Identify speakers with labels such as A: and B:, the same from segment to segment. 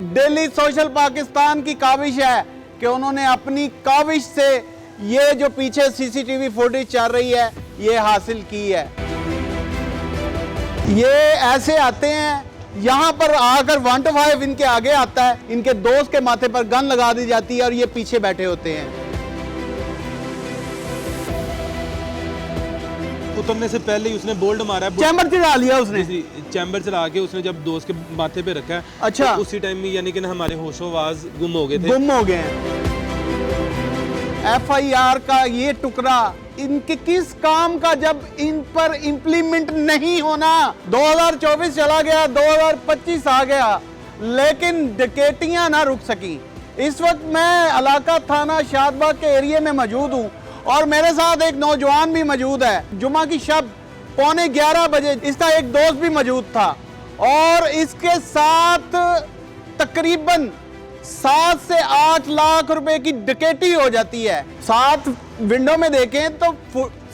A: Daily social Pakistan की काविश है कि उन्होंने अपनी काविश से ये जो पीछे सीसीटीवी फुटेज चल रही है ये हासिल की है। ये ऐसे आते हैं, यहाँ पर आकर 1 to 5 इनके आगे आता है, इनके दोस्त के माथे पर गन लगा दी जाती है और ये पीछे बैठे होते हैं।
B: उतरने से पहले ही उसने बोल्ट मारा है,
A: चैम्बर चढ़ा लिया उसने,
B: चैम्बर चला के उसने जब दोस्त के माथे पे रखा है।
A: अच्छा,
B: तो उसी टाइम में यानी कि हमारे होशोवाज गुम हो गए थे,
A: गुम हो गए हैं। FIR का ये टुकड़ा इनके किस काम का जब इन पर इम्प्लीमेंट नहीं होना। 2024 चला गया, 2025 आ गया, लेकिन डकैतियां ना रुक सकी। इस वक्त मैं इलाका थाना शादबाग के एरिया में मौजूद हूँ और मेरे साथ एक नौजवान भी मौजूद है। जुमा की शब 11:15 बजे इसका एक दोस्त भी मौजूद था और इसके साथ तकरीबन 7 से 8 लाख रुपए की डकैती हो जाती है। साथ विंडो में देखें तो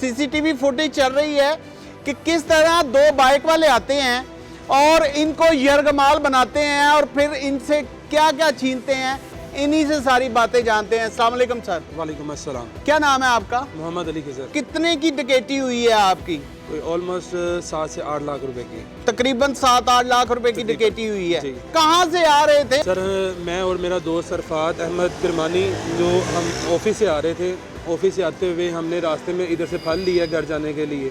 A: सीसीटीवी फुटेज चल रही है कि किस तरह 2 बाइक वाले आते हैं और इनको यरगमाल बनाते हैं और फिर इनसे क्या क्या छीनते हैं। इन्हीं से सारी बातें जानते हैं। अस्सलाम वालेकुम सर।
B: वालेकुम अस्सलाम।
A: क्या नाम है आपका?
B: मोहम्मद अली सर।
A: कितने की डकैती हुई है आपकी?
B: ऑलमोस्ट 7 से 8 लाख रुपए की,
A: तकरीबन 7-8 लाख रुपए की डकैती हुई है।
B: जी।
A: कहाँ से आ रहे थे
B: सर? मैं और मेरा दोस्त सरफात अहमद किरमानी, जो हम ऑफिस से आ रहे थे। ऑफिस से आते हुए हमने रास्ते में इधर से फल लिया घर जाने के लिए,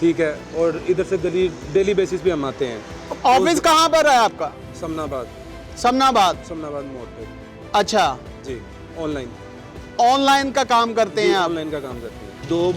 B: ठीक है, और इधर से गली डेली बेसिस पे हम आते हैं।
A: ऑफिस कहाँ पर है आपका?
B: समनाबाद मोड़ पे।
A: अच्छा
B: जी।
A: ऑनलाइन का काम करते हैं आप?
B: ऑनलाइन का काम करते हैं। 2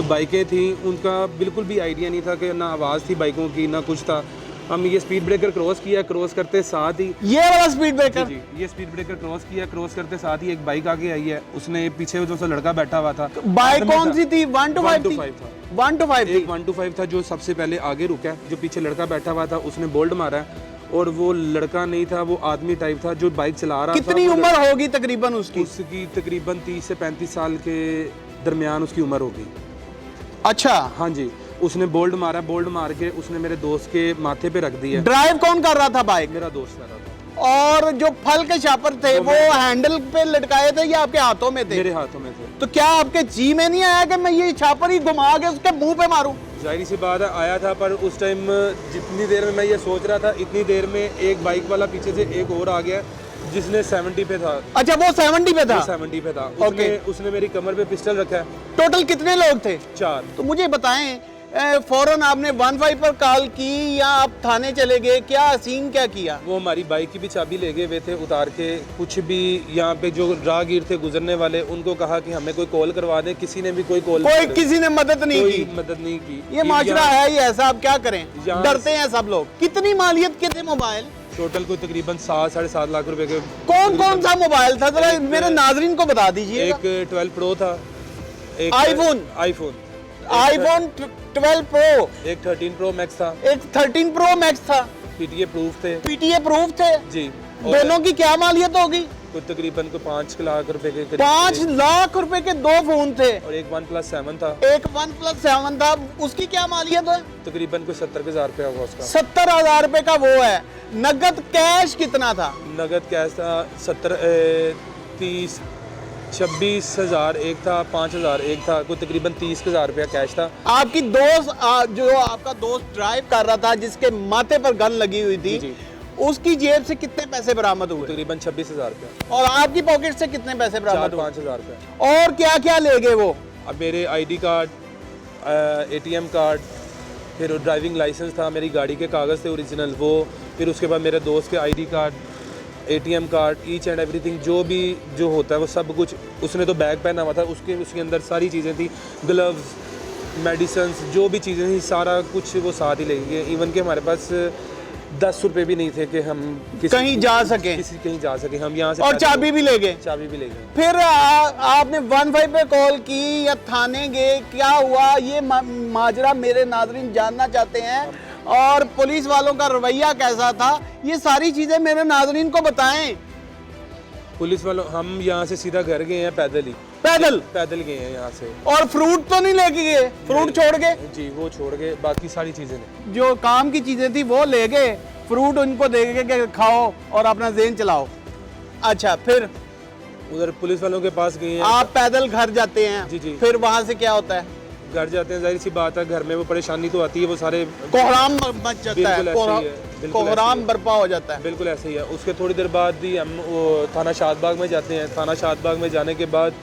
B: बाइकें थी, उनका बिल्कुल भी आइडिया नहीं था कि ना आवाज़ थी बाइकों की ना कुछ था। हम ये स्पीड ब्रेकर क्रॉस किया, क्रॉस करते साथ ही
A: ये वाला स्पीड ब्रेकर?
B: जी, ये स्पीड ब्रेकर क्रॉस किया, क्रॉस करते साथ ही एक बाइक आगे आई है। उसने पीछे जो सा लड़का बैठा हुआ था।
A: बाइक कौन सी थी? 1 to 5
B: था।
A: 1 to 5
B: एक 1 to 5 था जो सबसे पहले आगे रुका। जो पीछे लड़का बैठा हुआ था उसने बोल्ट मारा है और वो लड़का नहीं था, वो आदमी टाइप था जो बाइक चला रहा था।
A: कितनी उम्र होगी तकरीबन उसकी?
B: उसकी तकरीबन 30 से 35 साल के दरमियान उसकी उम्र होगी।
A: अच्छा।
B: हाँ जी। उसने बोल्ट मारा, बोल्ट मार के उसने मेरे दोस्त के माथे पे रख दिया।
A: ड्राइव कौन कर रहा था बाइक?
B: मेरा दोस्त कर रहा था।
A: और जो फल के शापर थे वो हैंडल पे लटकाए थे या आपके हाथों में थे?
B: मेरे हाथों में थे।
A: तो क्या आपके जी में नहीं आया कि मैं ये छापर ही घुमा के उसके मुंह पे मारूं?
B: जाहिर सी बात है आया था, पर उस टाइम जितनी देर में मैं ये सोच रहा था इतनी देर में एक बाइक वाला पीछे से एक और आ गया जिसने 70 पे था।
A: अच्छा, वो 70 पे था?
B: 70 पे था।
A: ओके।
B: उसने मेरी कमर पे पिस्टल रखा है।
A: टोटल कितने लोग थे?
B: 4।
A: तो मुझे बताएं, फौरन आपने 15 पर कॉल की या आप थाने चले गए? क्या सीन क्या किया?
B: वो हमारी बाइक की भी चाबी ले गए हुए थे उतार के। कुछ भी यहाँ पे जो राहगीर थे गुजरने वाले, उनको कहा कि हमें कोई कॉल करवा दें। किसी ने भी कोई कॉल,
A: किसी ने मदद नहीं की। ये माशरा है ये ऐसा, आप क्या करें, डरते हैं सब लोग। कितनी मालियत के थे मोबाइल?
B: टोटल को तकरीबन 7-7.5 लाख रुपए के।
A: कौन सा मोबाइल था जरा मेरे नाजरीन को बता दीजिए।
B: एक 12 प्रो था, एक
A: आईफोन 12 प्रो,
B: एक 13 प्रो मैक्स था,
A: एक 13 प्रो मैक्स था।
B: पीटीए प्रूफ थे
A: जी।
B: दोनों
A: की क्या मालियत होगी?
B: कुछ तकरीबन को 5 लाख रुपए के करीब।
A: 5 लाख रुपए के 2 फोन थे
B: और एक 1+7 था।
A: एक 1+7 था, उसकी क्या मालियत है? तकरीबन
B: कोई 70,000 रुपया होगा उसका।
A: 70,000 रुपए का वो है। नगद कैश कितना था?
B: नगद कैश था 26,000 एक था, 5,000 एक था, कोई तकरीबन 30,000 रुपया कैश था। आपकी दोस्त जो आपका दोस्त ड्राइव कर रहा था जिसके माथे पर गन लगी हुई थी, जी। उसकी जेब से कितने पैसे बरामद हुए? तकरीबन 26,000 रुपया। और आपकी पॉकेट से कितने पैसे बरामद हुए? 5,000 रुपया। और क्या क्या ले गए वो? अब मेरे ID कार्ड, ATM कार्ड, फिर ड्राइविंग लाइसेंस था, मेरी गाड़ी के कागज़ थे ओरिजिनल वो, फिर उसके बाद मेरे दोस्त के ID card, ATM card, each and everything जो होता है वो सब कुछ। उसने तो बैग पहना हुआ था, उसके अंदर सारी चीज़ें थी, ग्लव्स, मेडिसिन्स, जो भी चीज़ें थी सारा कुछ वो साथ ही ले गए। इवन कि हमारे पास 10 रुपए भी नहीं थे कि हम कहीं जा सके हम यहाँ से। और चाबी भी ले गए? चाबी भी ले गए। फिर आपने 15 पे कॉल की या थाने गए? क्या हुआ ये माजरा मेरे नाज़रीन जानना चाहते हैं, और पुलिस वालों का रवैया कैसा था, ये सारी चीजें मेरे नाज़रीन को बताएं। पुलिस वालों, हम यहाँ से सीधा घर गए हैं पैदल ही।
A: पैदल
B: पैदल गए हैं यहाँ से।
A: और फ्रूट तो नहीं लेके गए? फ्रूट छोड़ गए?
B: जी वो छोड़ गए, बाकी सारी चीजें नहीं।
A: जो काम की चीजें थी वो ले गए, फ्रूट उनको दे गए कि खाओ और अपना ज़हन चलाओ। अच्छा, फिर
B: उधर पुलिस वालों के पास गए हैं।
A: आप पैदल घर जाते हैं?
B: जी जी।
A: फिर वहां से क्या होता है?
B: घर जाते हैं, जाहिर सी बात है घर में वो परेशानी तो आती है, वो सारे
A: कोहराम मच जाता है,
B: बिल्कुल ऐसे ही है, बिल्कुल
A: कोहराम
B: ऐसे ही है।
A: बर्पा हो जाता है।
B: बिल्कुल ऐसे ही है। उसके थोड़ी देर बाद ही हम वो थाना शादबाग में जाते हैं। थाना शादबाग में जाने के बाद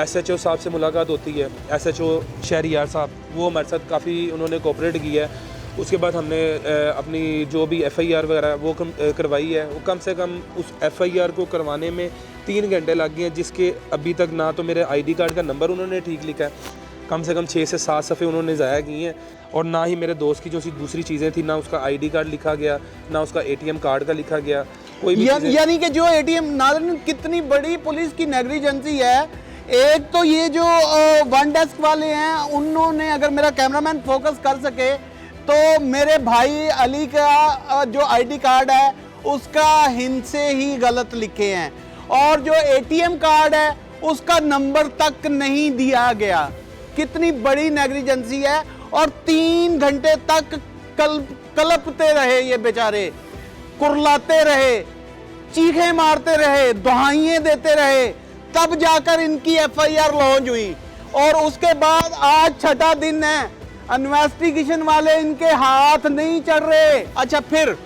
B: SHO साहब से मुलाकात होती है। SHO शहरियार साहब, वो हमारे साथ काफ़ी उन्होंने कोऑपरेट किया है। उसके बाद हमने अपनी जो भी FIR वगैरह वो करवाई है। वो कम से कम उस FIR को करवाने में 3 घंटे लग गए हैं, जिसके अभी तक ना तो मेरे ID कार्ड का नंबर उन्होंने ठीक लिखा है, कम से कम 6 से 7 सफ़े उन्होंने ज़ाया किए हैं, और ना ही मेरे दोस्त की जो सी दूसरी चीज़ें थी, ना उसका ID कार्ड लिखा गया, ना उसका ATM कार्ड का लिखा गया, कोई भी
A: यानी कि जो ATM, नाज़रीन कितनी बड़ी पुलिस की नेग्लिजेंसी है। एक तो ये जो वन डेस्क वाले हैं, उन्होंने, अगर मेरा कैमरामैन फोकस कर सके तो मेरे भाई अली का जो ID कार्ड है उसका हिंद से ही गलत लिखे हैं, और जो ATM कार्ड है उसका नंबर तक नहीं दिया गया। कितनी बड़ी नेग्लिजेंसी है। और 3 घंटे तक कलपते रहे ये बेचारे, कुरलाते रहे, चीखें मारते रहे, दुहाइयां देते रहे, तब जाकर इनकी FIR लॉन्च हुई। और उसके बाद आज 6ठा दिन है, इन्वेस्टिगेशन वाले इनके हाथ नहीं चढ़ रहे। अच्छा, फिर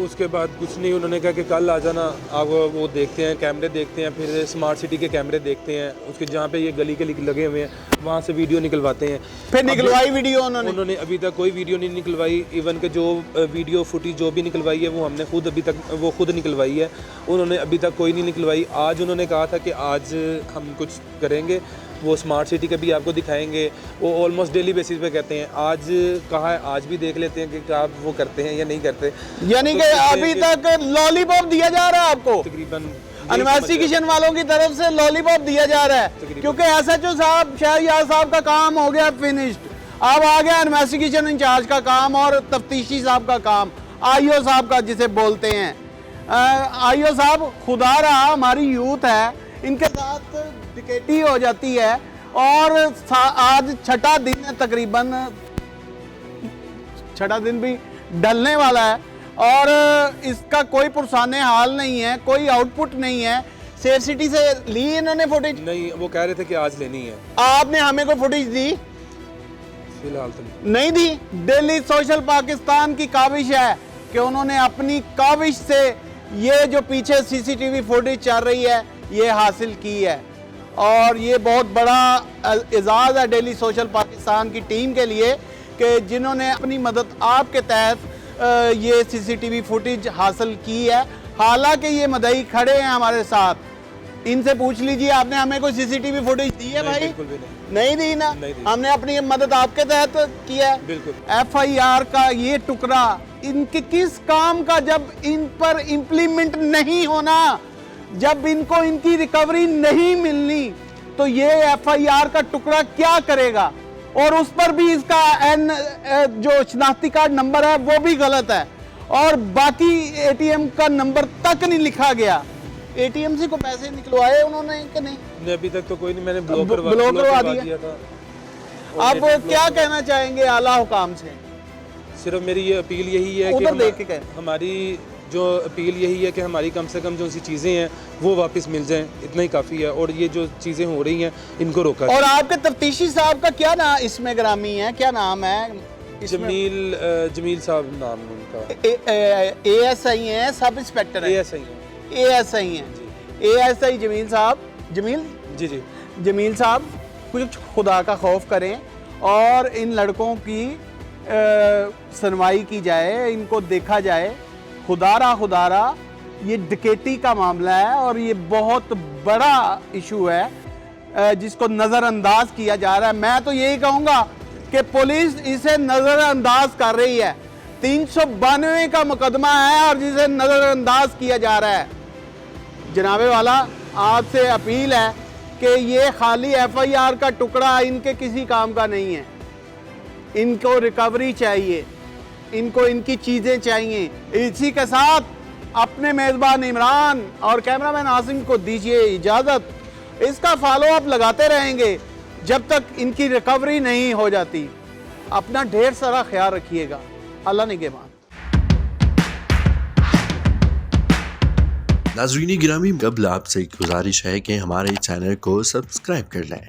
B: उसके बाद कुछ नहीं, उन्होंने कहा कि कल आ जाना, आप वो देखते हैं, कैमरे देखते हैं, फिर स्मार्ट सिटी के कैमरे देखते हैं, उसके जहाँ पे ये गली के लगे हुए हैं वहाँ से वीडियो निकलवाते हैं।
A: फिर निकलवाई वीडियो उन्होंने
B: अभी तक कोई वीडियो नहीं निकलवाई। इवन के जो वीडियो फुटेज जो भी निकलवाई है वो हमने खुद अभी तक वो खुद निकलवाई है, उन्होंने अभी तक कोई नहीं निकलवाई। आज उन्होंने कहा था कि आज हम कुछ करेंगे, वो स्मार्ट सिटी के भी आपको दिखाएंगे। वो ऑलमोस्ट डेली बेसिस पे कहते हैं, आज कहा है आज भी देख लेते हैं कि क्या वो करते हैं या नहीं करते।
A: यानी कि अभी तक लॉलीपॉप दिया जा रहा है आपको,
B: तकरीबन
A: इन्वेस्टिगेशन वालों की तरफ से लॉलीपॉप दिया जा रहा है, क्योंकि SHO साहब, शहरियार साहब का काम हो गया फिनिश्ड। अब आ गया इन्वेस्टिगेशन इंचार्ज का काम और तफ्तीशी साहब का काम, IO साहब का जिसे बोलते हैं। IO साहब, खुदा रहा हमारी यूथ है, इनके साथ डिकेटी हो जाती है, और आज 6ठा दिन है, तकरीबन 6ठा दिन भी ढलने वाला है, और इसका कोई पुरसाने हाल नहीं है, कोई आउटपुट नहीं है। सेफ सिटी से ली इन्होंने फुटेज?
B: नहीं, वो कह रहे थे कि आज लेनी है।
A: आपने हमें कोई फुटेज दी?
B: फिलहाल तो
A: नहीं दी। डेली सोशल पाकिस्तान की काविश है कि उन्होंने अपनी काविश से ये जो पीछे CCTV फुटेज चल रही है ये हासिल की है, और ये बहुत बड़ा एजाज़ है डेली सोशल पाकिस्तान की टीम के लिए कि जिन्होंने अपनी मदद आपके तहत ये CCTV फुटेज हासिल की है। हालांकि ये मदई खड़े हैं हमारे साथ, इनसे पूछ लीजिए, आपने हमें कोई CCTV फुटेज दी है? भाई
B: बिल्कुल भी नहीं
A: दी ना।
B: नहीं दी।
A: हमने अपनी मदद आपके तहत किया है।
B: बिल्कुल।
A: FIR का ये टुकड़ा इनके किस काम का, जब इन पर इम्प्लीमेंट नहीं होना, जब इनको इनकी रिकवरी नहीं मिलनी, तो ये FIR का टुकड़ा क्या करेगा? और उस पर भी इसका जो शनाख्ती कार्ड नंबर है वो भी गलत है, और बाकी ATM का नंबर तक नहीं लिखा गया। ATM से को पैसे निकलवाए उन्होंने कि नहीं?
B: अभी तक तो कोई नहीं, मैंने ब्लॉक
A: करवा दिया
B: था।
A: आप क्या कहना चाहेंगे आला हुकाम से?
B: सिर्फ मेरी ये अपील यही है कि हमारी जो अपील यही है कि हमारी कम से कम जो सी चीज़ें हैं वो वापस मिल जाएं, इतना ही काफ़ी है। और ये जो चीज़ें हो रही हैं इनको रोका।
A: और आपके तफ्तीशी साहब का क्या नाम इसमें ग्रामी है, क्या नाम है?
B: जमील साहब नाम है उनका।
A: ASI हैं, सब इंस्पेक्टर हैं? ASI हैं। ASI जमील साहब, जी जमील साहब, कुछ खुदा का खौफ करें और इन लड़कों की सुनवाई की जाए, इनको देखा जाए। खुदारा ये डकैती का मामला है और ये बहुत बड़ा इशू है जिसको नज़रअंदाज किया जा रहा है। मैं तो यही कहूँगा कि पुलिस इसे नज़रअंदाज कर रही है। 392 का मुकदमा है और जिसे नज़रअंदाज किया जा रहा है। जनाबे वाला, आपसे अपील है कि ये खाली FIR का टुकड़ा इनके किसी काम का नहीं है। इनको रिकवरी चाहिए, इनको इनकी चीज़ें चाहिए। इसी के साथ अपने मेज़बान इमरान और कैमरामैन आसिम को दीजिए इजाज़त। इसका फॉलो अप लगाते रहेंगे जब तक इनकी रिकवरी नहीं हो जाती। अपना ढेर सारा ख्याल रखिएगा। अल्लाह निगहबान।
C: नाज़रीन गिरामी, कबल आपसे एक गुजारिश है कि हमारे चैनल को सब्सक्राइब कर लें।